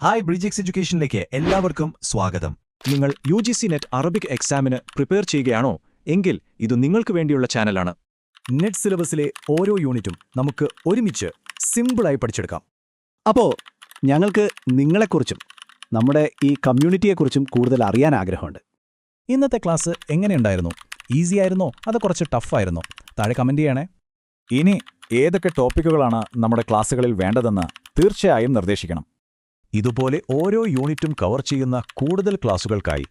Hi ബ്രിജിക്സ് എഡ്യൂക്കേഷനിലേക്ക് എല്ലാവർക്കും സ്വാഗതം. നിങ്ങൾ UGC നെറ്റ് അറബിക് എക്സാമിന് പ്രിപ്പയർ ചെയ്യുകയാണോ എങ്കിൽ ഇത് നിങ്ങൾക്ക് വേണ്ടിയുള്ള ചാനലാണ്. നെറ്റ് സിലബസിലെ ഓരോ യൂണിറ്റും നമുക്ക് ഒരുമിച്ച് സിമ്പിളായി പഠിച്ചെടുക്കാം. അപ്പോൾ ഞങ്ങൾക്ക് നിങ്ങളെക്കുറിച്ചും നമ്മുടെ ഈ കമ്മ്യൂണിറ്റിയെക്കുറിച്ചും കൂടുതൽ അറിയാൻ ആഗ്രഹമുണ്ട്. ഇന്നത്തെ ക്ലാസ് എങ്ങനെയുണ്ടായിരുന്നു? ഈസി ആയിരുന്നോ അതോ കുറച്ച് ടഫായിരുന്നോ? താഴെ കമന്റ് ചെയ്യണേ. ഇനി ഏതൊക്കെ ടോപ്പിക്കുകളാണ് നമ്മുടെ ക്ലാസ്സുകളിൽ വേണ്ടതെന്ന് തീർച്ചയായും നിർദ്ദേശിക്കണം. ഇതുപോലെ ഓരോ യൂണിറ്റും കവർ ചെയ്യുന്ന കൂടുതൽ ക്ലാസുകൾക്കായി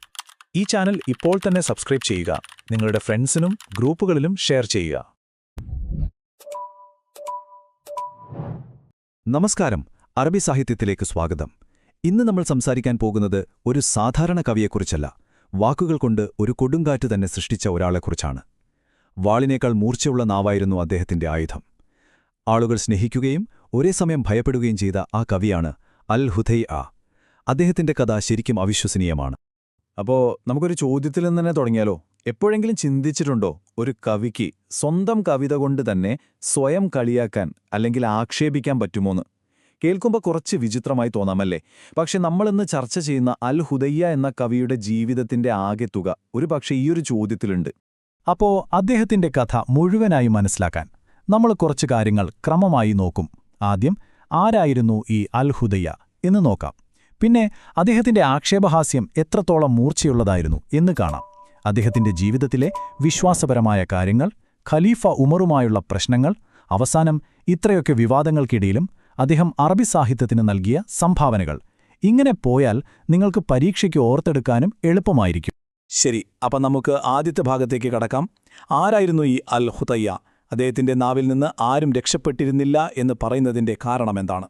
ഈ ചാനൽ ഇപ്പോൾ തന്നെ സബ്സ്ക്രൈബ് ചെയ്യുക. നിങ്ങളുടെ ഫ്രണ്ട്സിനും ഗ്രൂപ്പുകളിലും ഷെയർ ചെയ്യുക. നമസ്കാരം, അറബി സാഹിത്യത്തിലേക്ക് സ്വാഗതം. ഇന്ന് നമ്മൾ സംസാരിക്കാൻ പോകുന്നത് ഒരു സാധാരണ കവിയെക്കുറിച്ചല്ല, വാക്കുകൾ കൊണ്ട് ഒരു കൊടുങ്കാറ്റ് തന്നെ സൃഷ്ടിച്ച ഒരാളെക്കുറിച്ചാണ്. വാളിനേക്കാൾ മൂർച്ചയുള്ള നാവായിരുന്നു അദ്ദേഹത്തിന്റെ ആയുധം. ആളുകൾ സ്നേഹിക്കുകയും ഒരേ സമയം ഭയപ്പെടുകയും ചെയ്ത ആ കവിയാണ് അൽ ഹുദൈഅ. അദ്ദേഹത്തിന്റെ കഥ ശരിക്കും അവിശ്വസനീയമാണ്. അപ്പോൾ നമുക്കൊരു ചോദ്യത്തിൽ നിന്ന് തന്നെ തുടങ്ങിയാലോ? എപ്പോഴെങ്കിലും ചിന്തിച്ചിട്ടുണ്ടോ ഒരു കവിക്ക് സ്വന്തം കവിത കൊണ്ട് തന്നെ സ്വയം കളിയാക്കാൻ അല്ലെങ്കിൽ ആക്ഷേപിക്കാൻ പറ്റുമോന്ന്? കേൾക്കുമ്പോൾ കുറച്ച് വിചിത്രമായി തോന്നാമല്ലേ? പക്ഷെ നമ്മളിന്ന് ചർച്ച ചെയ്യുന്ന അൽ ഹുദൈഅ എന്ന കവിയുടെ ജീവിതത്തിന്റെ ആകെത്തുക ഒരുപക്ഷെ ഈയൊരു ചോദ്യത്തിലുണ്ട്. അപ്പോ അദ്ദേഹത്തിന്റെ കഥ മുഴുവനായി മനസ്സിലാക്കാൻ നമ്മൾ കുറച്ച് കാര്യങ്ങൾ ക്രമമായി നോക്കും. ആദ്യം ആരായിരുന്നു ഈ അൽ ഹുദൈഅ എന്ന് നോക്കാം. പിന്നെ അദ്ദേഹത്തിന്റെ ആക്ഷേപഹാസ്യം എത്രത്തോളം മൂർച്ചയുള്ളതായിരുന്നു എന്ന് കാണാം. അദ്ദേഹത്തിന്റെ ജീവിതത്തിലെ വിശ്വാസപരമായ കാര്യങ്ങൾ, ഖലീഫ ഉമറുമായുള്ള പ്രശ്നങ്ങൾ, അവസാനം ഇത്രയൊക്കെ വിവാദങ്ങൾക്കിടയിലും അദ്ദേഹം അറബി സാഹിത്യത്തിന് നൽകിയ സംഭാവനകൾ. ഇങ്ങനെ പോയാൽ നിങ്ങൾക്ക് പരീക്ഷയ്ക്ക് ഓർത്തെടുക്കാനും എളുപ്പമായിരിക്കും. ശരി, അപ്പം നമുക്ക് ആദ്യത്തെ ഭാഗത്തേക്ക് കടക്കാം. ആരായിരുന്നു ഈ അൽ ഹുദൈഅ? അദ്ദേഹത്തിന്റെ നാവിൽ നിന്ന് ആരും രക്ഷപ്പെട്ടിരുന്നില്ല എന്ന് പറയുന്നതിന്റെ കാരണമെന്താണ്?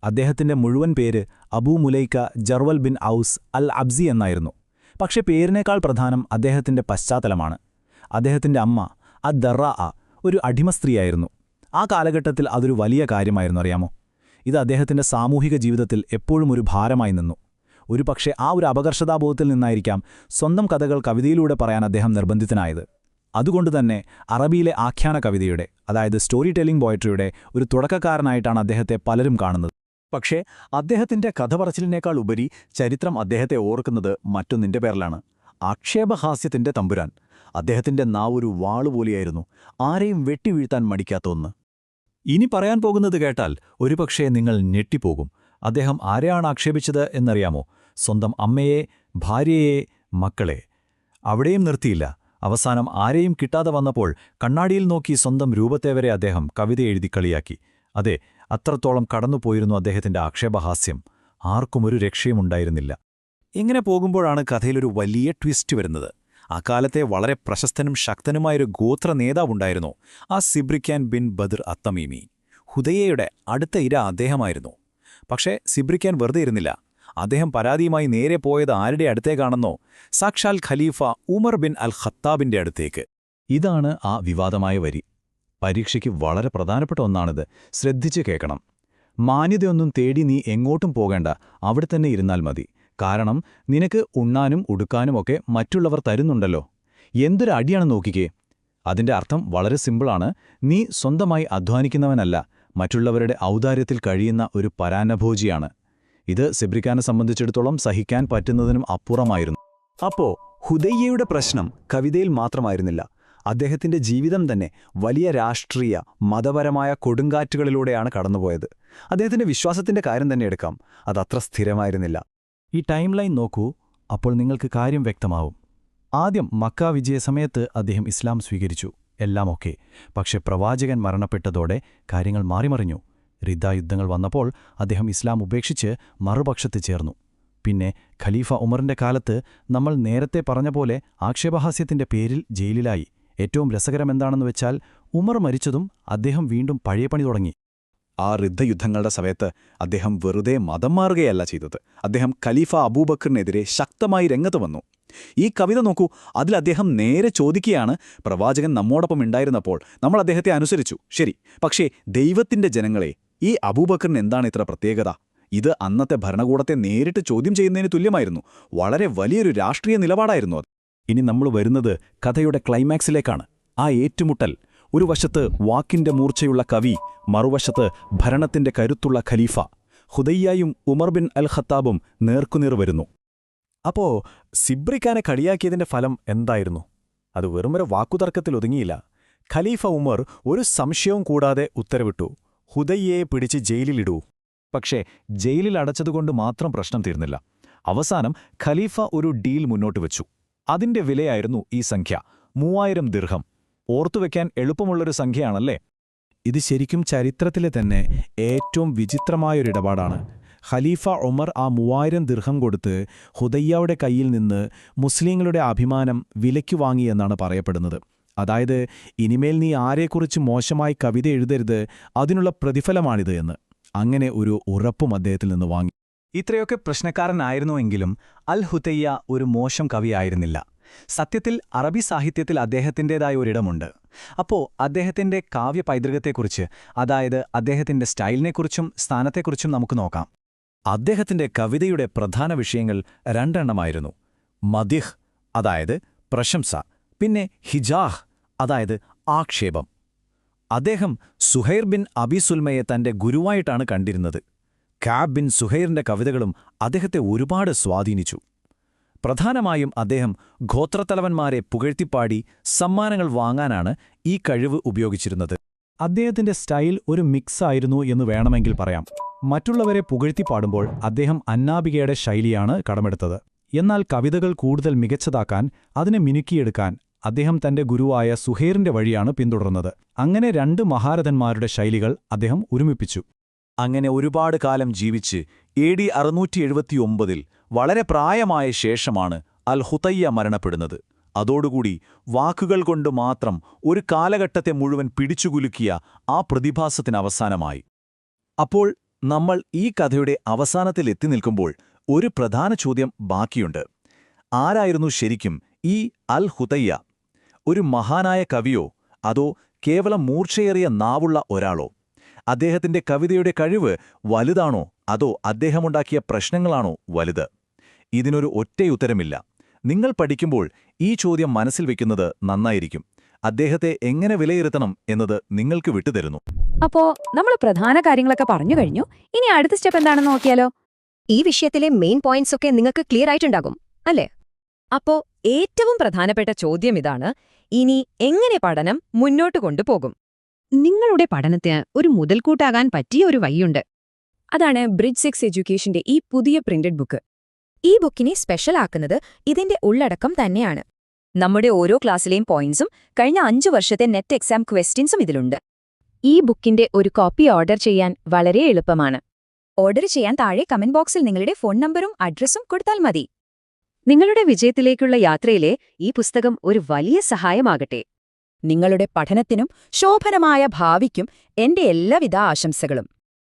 അദ്ദേഹത്തിന്റെ മുഴുവൻ പേര് അബൂ മുലൈക്ക ജർവൽ ബിൻ ഔസ് അൽ അബ്സി എന്നായിരുന്നു. പക്ഷെ പേരിനേക്കാൾ പ്രധാനം അദ്ദേഹത്തിന്റെ പശ്ചാത്തലമാണ്. അദ്ദേഹത്തിന്റെ അമ്മ അദ്ദറാഅ ഒരു അടിമസ്ത്രീയായിരുന്നു. ആ കാലഘട്ടത്തിൽ അതൊരു വലിയ കാര്യമായിരുന്നു, അറിയാമോ? ഇത് അദ്ദേഹത്തിന്റെ സാമൂഹിക ജീവിതത്തിൽ എപ്പോഴും ഒരു ഭാരമായി നിന്നു. ഒരുപക്ഷെ ആ ഒരു അപകർഷതാബോധത്തിൽ നിന്നായിരിക്കാം സ്വന്തം കഥകൾ കവിതയിലൂടെ പറയാൻ അദ്ദേഹം നിർബന്ധിതനായത്. അതുകൊണ്ടുതന്നെ അറബിയിലെ ആഖ്യാന കവിതയുടെ, അതായത് സ്റ്റോറി ടെല്ലിംഗ് പോയട്രിയുടെ ഒരു തുടക്കക്കാരനായിട്ടാണ് അദ്ദേഹത്തെ പലരും കാണുന്നത്. പക്ഷേ അദ്ദേഹത്തിന്റെ കഥ പറച്ചിലിനേക്കാൾ ഉപരി ചരിത്രം അദ്ദേഹത്തെ ഓർക്കുന്നത് മറ്റൊന്നിന്റെ പേരിലാണ്: ആക്ഷേപഹാസ്യത്തിന്റെ തമ്പുരാൻ. അദ്ദേഹത്തിന്റെ നാവൊരു വാളുപോലെയായിരുന്നു, ആരെയും വെട്ടിവീഴ്ത്താൻ മടിക്കാത്ത ഒന്ന്. ഇനി പറയാൻ പോകുന്നത് കേട്ടാൽ ഒരുപക്ഷേ നിങ്ങൾ ഞെട്ടിപ്പോകും. അദ്ദേഹം ആരെയാണ് ആക്ഷേപിച്ചത് എന്നറിയാമോ? സ്വന്തം അമ്മയെ, ഭാര്യയെ, മക്കളെ. അവിടെയും നിർത്തിയില്ല. അവസാനം ആരെയും കിട്ടാതെ വന്നപ്പോൾ കണ്ണാടിയിൽ നോക്കി സ്വന്തം രൂപത്തെ വരെ അദ്ദേഹം കവിത എഴുതി കളിയാക്കി. അതെ, അത്രത്തോളം കടന്നുപോയിരുന്നു അദ്ദേഹത്തിന്റെ ആക്ഷേപഹാസ്യം. ആർക്കും ഒരു രക്ഷയുമുണ്ടായിരുന്നില്ല. ഇങ്ങനെ പോകുമ്പോഴാണ് കഥയിലൊരു വലിയ ട്വിസ്റ്റ് വരുന്നത്. അക്കാലത്തെ വളരെ പ്രശസ്തനും ശക്തനുമായൊരു ഗോത്ര നേതാവുണ്ടായിരുന്നു, ആ സിബ്രിക്കാൻ ബിൻ ബദർ അത്തമീമി. ഹുദൈഅയുടെ അടുത്ത ഇര അദ്ദേഹമായിരുന്നു. പക്ഷേ സിബ്രിക്കാൻ വെറുതെ ഇരുന്നില്ല. അദ്ദേഹം പരാതിയുമായി നേരെ പോയത് ആരുടെ അടുത്തേക്കാണെന്നോ? സാക്ഷാൽ ഖലീഫ ഉമർ ബിൻ അൽ ഖത്താബിന്റെ അടുത്തേക്ക്. ഇതാണ് ആ വിവാദമായ വരി. പരീക്ഷയ്ക്ക് വളരെ പ്രധാനപ്പെട്ട ഒന്നാണിത്, ശ്രദ്ധിച്ച് കേൾക്കണം. മാന്യതയൊന്നും തേടി നീ എങ്ങോട്ടും പോകേണ്ട, അവിടെ തന്നെ ഇരുന്നാൽ മതി. കാരണം നിനക്ക് ഉണ്ണാനും ഉടുക്കാനുമൊക്കെ മറ്റുള്ളവർ തരുന്നുണ്ടല്ലോ. എന്തൊരു അടിയാണ് നോക്കിക്കേ. അതിന്റെ അർത്ഥം വളരെ സിമ്പിളാണ്. നീ സ്വന്തമായി അധ്വാനിക്കുന്നവനല്ല, മറ്റുള്ളവരുടെ ഔദാര്യത്തിൽ കഴിയുന്ന ഒരു പരാന്നഭോജിയാണ്. ഇത് സിബ്രിക്കാനെ സംബന്ധിച്ചിടത്തോളം സഹിക്കാൻ പറ്റുന്നതിനും അപ്പുറമായിരുന്നു. അപ്പോ ഹുദൈഅയുടെ പ്രശ്നം കവിതയിൽ മാത്രമായിരുന്നില്ല. അദ്ദേഹത്തിന്റെ ജീവിതം തന്നെ വലിയ രാഷ്ട്രീയ, മതപരമായ കൊടുങ്കാറ്റുകളിലൂടെയാണ് കടന്നുപോയത്. അദ്ദേഹത്തിന്റെ വിശ്വാസത്തിന്റെ കാര്യം തന്നെ എടുക്കാം, അതത്ര സ്ഥിരമായിരുന്നില്ല. ഈ ടൈം ലൈൻ നോക്കൂ, അപ്പോൾ നിങ്ങൾക്ക് കാര്യം വ്യക്തമാവും. ആദ്യം മക്ക വിജയസമയത്ത് അദ്ദേഹം ഇസ്ലാം സ്വീകരിച്ചു, എല്ലാം ഓക്കെ. പക്ഷെ പ്രവാചകൻ മരണപ്പെട്ടതോടെ കാര്യങ്ങൾ മാറിമറിഞ്ഞു. യുദ്ധങ്ങൾ വന്നപ്പോൾ അദ്ദേഹം ഇസ്ലാം ഉപേക്ഷിച്ച് മറുപക്ഷത്ത് ചേർന്നു. പിന്നെ ഖലീഫ ഉമറിന്റെ കാലത്ത് നമ്മൾ നേരത്തെ പറഞ്ഞ പോലെ ആക്ഷേപഹാസ്യത്തിന്റെ പേരിൽ ജയിലിലായി. ഏറ്റവും രസകരമെന്താണെന്ന് വെച്ചാൽ ഉമർ മരിച്ചതും അദ്ദേഹം വീണ്ടും പഴയ പണി തുടങ്ങി. ആ യുദ്ധങ്ങളുടെ സമയത്ത് അദ്ദേഹം വെറുതെ മതം മാറുകയല്ല ചെയ്തത്. അദ്ദേഹം ഖലീഫ അബൂബക്കറിനെതിരെ ശക്തമായി രംഗത്ത് വന്നു. ഈ കവിത നോക്കൂ, അതിൽ അദ്ദേഹം നേരെ ചോദിക്കുകയാണ്, പ്രവാചകൻ നമ്മോടൊപ്പം ഉണ്ടായിരുന്നപ്പോൾ നമ്മൾ അദ്ദേഹത്തെ അനുസരിച്ചു, ശരി, പക്ഷേ ദൈവത്തിന്റെ ജനങ്ങളെ, ഈ അബൂബക്കറിന് എന്താണ് ഇത്ര പ്രത്യേകത? ഇത് അന്നത്തെ ഭരണകൂടത്തെ നേരിട്ട് ചോദ്യം ചെയ്യുന്നതിന് തുല്യമായിരുന്നു. വളരെ വലിയൊരു രാഷ്ട്രീയ നിലപാടായിരുന്നു അത്. ഇനി നമ്മൾ വരുന്നത് കഥയുടെ ക്ലൈമാക്സിലേക്കാണ്. ആ ഏറ്റുമുട്ടൽ. ഒരു വശത്ത് വാക്കിന്റെ മൂർച്ചയുള്ള കവി, മറുവശത്ത് ഭരണത്തിന്റെ കരുത്തുള്ള ഖലീഫ. ഹുദയ്യായും ഉമർ ബിൻ അൽ ഖത്താബും നേർക്കുനേർ വരുന്നു. അപ്പോ സിബ്രിഖാനെ കളിയാക്കിയതിന്റെ ഫലം എന്തായിരുന്നു? അത് വെറുമൊരു വാക്കുതർക്കത്തിൽ ഒതുങ്ങിയില്ല. ഖലീഫ ഉമർ ഒരു സംശയവും കൂടാതെ ഉത്തരവിട്ടു, ഹുദയ്യയെ പിടിച്ച് ജയിലിലിടൂ. പക്ഷേ ജയിലിൽ അടച്ചതുകൊണ്ട് മാത്രം പ്രശ്നം തീർന്നില്ല. അവസാനം ഖലീഫ ഒരു ഡീൽ മുന്നോട്ട് വച്ചു. അതിന്റെ വിലയായിരുന്നു ഈ സംഖ്യ, 3000 ദിർഹം. ഓർത്തുവെക്കാൻ എളുപ്പമുള്ളൊരു സംഖ്യയാണല്ലേ? ഇത് ശരിക്കും ചരിത്രത്തിലെ തന്നെ ഏറ്റവും വിചിത്രമായൊരിടപാടാണ്. ഖലീഫ ഉമർ ആ 3000 ദിർഹം കൊടുത്ത് ഹുദയ്യയുടെ കയ്യിൽ നിന്ന് മുസ്ലിങ്ങളുടെ അഭിമാനം വിലയ്ക്കു വാങ്ങിയെന്നാണ് പറയപ്പെടുന്നത്. അതായത്, ഇനിമേൽ നീ ആരെക്കുറിച്ച് മോശമായി കവിത എഴുതരുത്, അതിനുള്ള പ്രതിഫലമാണിത് എന്ന്. അങ്ങനെ ഒരു ഉറപ്പും അദ്ദേഹത്തിൽ നിന്ന് വാങ്ങി. ഇത്രയൊക്കെ പ്രശ്നക്കാരനായിരുന്നുവെങ്കിലും അൽ ഹുദയ്യ ഒരു മോശം കവിയായിരുന്നില്ല. സത്യത്തിൽ അറബി സാഹിത്യത്തിൽ അദ്ദേഹത്തിൻ്റെതായ ഒരിടമുണ്ട്. അപ്പോൾ അദ്ദേഹത്തിൻ്റെ കാവ്യ പൈതൃകത്തെക്കുറിച്ച്, അതായത് അദ്ദേഹത്തിൻ്റെ സ്റ്റൈലിനെക്കുറിച്ചും സ്ഥാനത്തെക്കുറിച്ചും നമുക്ക് നോക്കാം. അദ്ദേഹത്തിന്റെ കവിതയുടെ പ്രധാന വിഷയങ്ങൾ 2 എണ്ണമായിരുന്നു. മദിഹ്, അതായത് പ്രശംസ, പിന്നെ ഹിജാഹ്, അതായത് ആക്ഷേപം. അദ്ദേഹം സുഹൈർ ബിൻ അബി സുൽമയെ തന്റെ ഗുരുവായിട്ടാണ് കണ്ടിരുന്നത്. കാബ് ബിൻ സുഹൈറിന്റെ കവിതകളും അദ്ദേഹത്തെ ഒരുപാട് സ്വാധീനിച്ചു. പ്രധാനമായും അദ്ദേഹം ഗോത്രത്തലവന്മാരെ പുകഴ്ത്തിപ്പാടി സമ്മാനങ്ങൾ വാങ്ങാനാണ് ഈ കഴിവ് ഉപയോഗിച്ചിരുന്നത്. അദ്ദേഹത്തിന്റെ സ്റ്റൈൽ ഒരു മിക്സായിരുന്നു എന്ന് വേണമെങ്കിൽ പറയാം. മറ്റുള്ളവരെ പുകഴ്ത്തിപ്പാടുമ്പോൾ അദ്ദേഹം അന്നാബികയുടെ ശൈലിയാണ് കടമെടുത്തത്. എന്നാൽ കവിതകൾ കൂടുതൽ മികച്ചതാക്കാൻ, അതിനെ മിനുക്കിയെടുക്കാൻ അദ്ദേഹം തന്റെ ഗുരുവായ സുഹൈറിന്റെ വഴിയാണ് പിന്തുടർന്നത്. അങ്ങനെ 2 മഹാരഥന്മാരുടെ ശൈലികൾ അദ്ദേഹം ഒരുമിപ്പിച്ചു. അങ്ങനെ ഒരുപാട് കാലം ജീവിച്ച് AD 679 വളരെ പ്രായമായ ശേഷമാണ് അൽ ഹുദയ്യ മരണപ്പെടുന്നത്. അതോടുകൂടി വാക്കുകൾ കൊണ്ട് മാത്രം ഒരു കാലഘട്ടത്തെ മുഴുവൻ പിടിച്ചുകുലുക്കിയ ആ പ്രതിഭാസത്തിന് അവസാനമായി. അപ്പോൾ നമ്മൾ ഈ കഥയുടെ അവസാനത്തിൽ എത്തി നിൽക്കുമ്പോൾ ഒരു പ്രധാന ചോദ്യം ബാക്കിയുണ്ട്. ആരായിരുന്നു ശരിക്കും ഈ അൽ ഹുദയ്യ? ഒരു മഹാനായ കവിയോ, അതോ കേവലം മൂർച്ചയേറിയ നാവുള്ള ഒരാളോ? അദ്ദേഹത്തിന്റെ കവിതയുടെ കഴിവ് വലുതാണോ, അതോ അദ്ദേഹമുണ്ടാക്കിയ പ്രശ്നങ്ങളാണോ വലുത്? ഇതിനൊരു ഒറ്റയുത്തരമില്ല. നിങ്ങൾ പഠിക്കുമ്പോൾ ഈ ചോദ്യം മനസ്സിൽ വെക്കുന്നത് നന്നായിരിക്കും. അദ്ദേഹത്തെ എങ്ങനെ വിലയിരുത്തണം എന്നത് നിങ്ങൾക്ക് വിട്ടുതരുന്നു. അപ്പോ നമ്മൾ പ്രധാന കാര്യങ്ങളൊക്കെ പറഞ്ഞു കഴിഞ്ഞു. ഇനി അടുത്ത സ്റ്റെപ്പ് എന്താണെന്ന് നോക്കിയാലോ? ഈ വിഷയത്തിലെ മെയിൻ പോയിന്റ്സ് ഒക്കെ നിങ്ങൾക്ക് ക്ലിയർ ആയിട്ടുണ്ടാകും അല്ലേ? അപ്പോ ഏറ്റവും പ്രധാനപ്പെട്ട ചോദ്യം ഇതാണ്: ഇനി എങ്ങനെ പഠനം മുന്നോട്ട് കൊണ്ടുപോകും? നിങ്ങളുടെ പഠനത്തിന് ഒരു മുതൽക്കൂട്ടാകാൻ പറ്റിയ ഒരു വഴിയുണ്ട്. അതാണ് ബ്രിഡ്ജ് 6 എഡ്യൂക്കേഷന്റെ ഈ പുതിയ പ്രിന്റഡ് ബുക്ക്. ഈ ബുക്കിനെ സ്പെഷ്യൽ ആക്കുന്നത് ഇതിന്റെ ഉള്ളടക്കം തന്നെയാണ്. നമ്മുടെ ഓരോ ക്ലാസ്സിലെയും പോയിന്റ്സും കഴിഞ്ഞ 5 വർഷത്തെ നെറ്റ് എക്സാം ക്വസ്റ്റ്യൻസും ഇതിലുണ്ട്. ഈ ബുക്കിന്റെ ഒരു കോപ്പി ഓർഡർ ചെയ്യാൻ വളരെ എളുപ്പമാണ്. ഓർഡർ ചെയ്യാൻ താഴെ കമന്റ് ബോക്സിൽ നിങ്ങളുടെ ഫോൺ നമ്പറും അഡ്രസ്സും കൊടുത്താൽ മതി. നിങ്ങളുടെ വിജയത്തിലേക്കുള്ള യാത്രയിലെ ഈ പുസ്തകം ഒരു വലിയ സഹായമാകട്ടെ. നിങ്ങളുടെ പഠനത്തിനും ശോഭനമായ ഭാവിക്കും എന്റെ എല്ലാവിധ ആശംസകളും.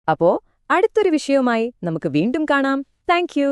അപ്പോ അടുത്തൊരു വിഷയവുമായി നമുക്ക് വീണ്ടും കാണാം. Thank you.